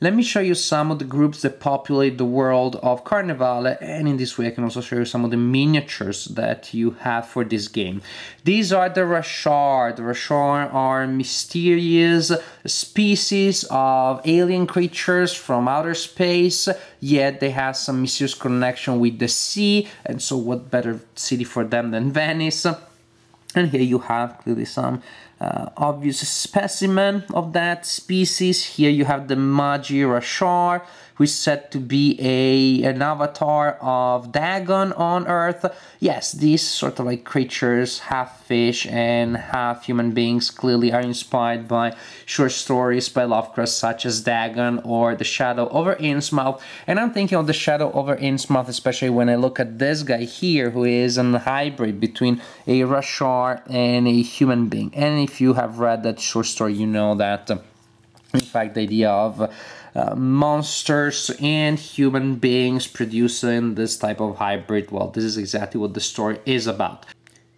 Let me show you some of the groups that populate the world of Carnevale, and in this way I can also show you some of the miniatures that you have for this game. These are the Rashaar. The Rashaar are mysterious species of alien creatures from outer space, yet they have some mysterious connection with the sea, and so what better city for them than Venice? And here you have clearly some obvious specimen of that species. Here you have the Magi Rashaar, who is said to be an avatar of Dagon on Earth. Yes, these sort of like creatures, half fish and half human beings, clearly are inspired by short stories by Lovecraft such as Dagon or The Shadow over Innsmouth. And I'm thinking of The Shadow over Innsmouth especially when I look at this guy here, who is a hybrid between a Rashaar and a human being. And if you have read that short story, you know that in fact the idea of monsters and human beings producing this type of hybrid, well, this is exactly what the story is about.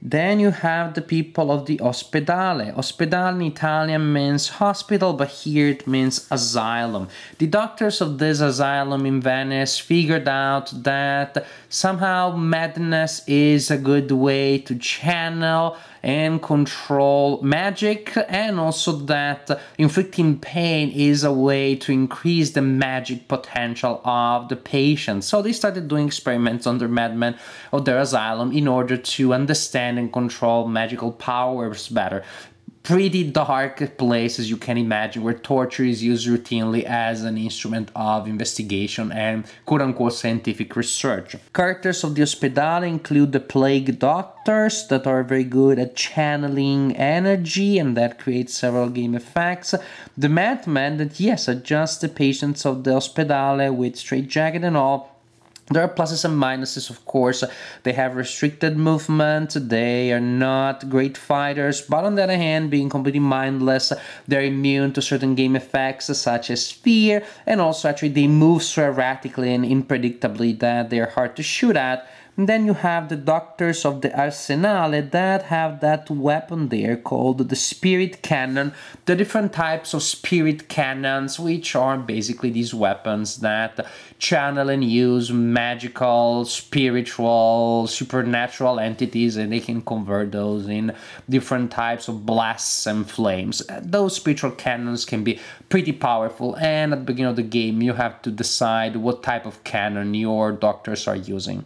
Then you have the people of the Ospedale. Ospedale in Italian means hospital, but here it means asylum. The doctors of this asylum in Venice figured out that somehow madness is a good way to channel and control magic, and also that inflicting pain is a way to increase the magic potential of the patient. So they started doing experiments on the madmen of their asylum in order to understand and control magical powers better. Pretty dark place, as you can imagine, where torture is used routinely as an instrument of investigation and quote-unquote scientific research. Characters of the Ospedale include the plague doctors that are very good at channeling energy, and that creates several game effects. The madman that, yes, adjusts the patients of the Ospedale with straitjacket and all. There are pluses and minuses, of course. They have restricted movement, they are not great fighters, but on the other hand, being completely mindless, they're immune to certain game effects such as fear, and also actually they move so erratically and unpredictably that they're hard to shoot at. And then you have the doctors of the Arsenale that have that weapon there called the Spirit Cannon. The different types of Spirit Cannons, which are basically these weapons that channel and use magical, spiritual, supernatural entities, and they can convert those in different types of blasts and flames. Those spiritual cannons can be pretty powerful, and at the beginning of the game you have to decide what type of cannon your doctors are using.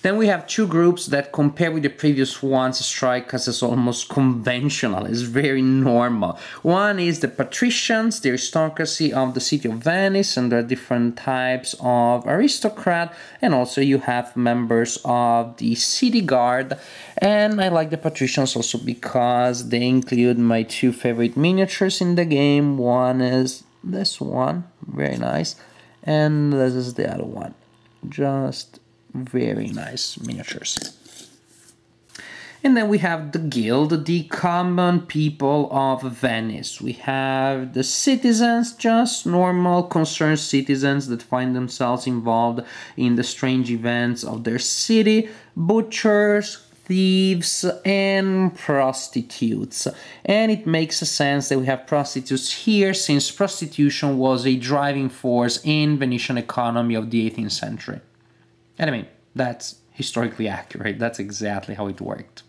Then we have two groups that, compared with the previous ones, strike us as almost conventional, it's very normal. One is the Patricians, the aristocracy of the city of Venice, and there are different types of aristocrat, and also you have members of the city guard. And I like the Patricians also because they include my two favorite miniatures in the game. One is this one, very nice, and this is the other one, just very nice miniatures. And then we have the guild, the common people of Venice. We have the citizens, just normal concerned citizens that find themselves involved in the strange events of their city, butchers, thieves, and prostitutes. And it makes sense that we have prostitutes here, since prostitution was a driving force in Venetian economy of the 18th century. And I mean, that's historically accurate. That's exactly how it worked.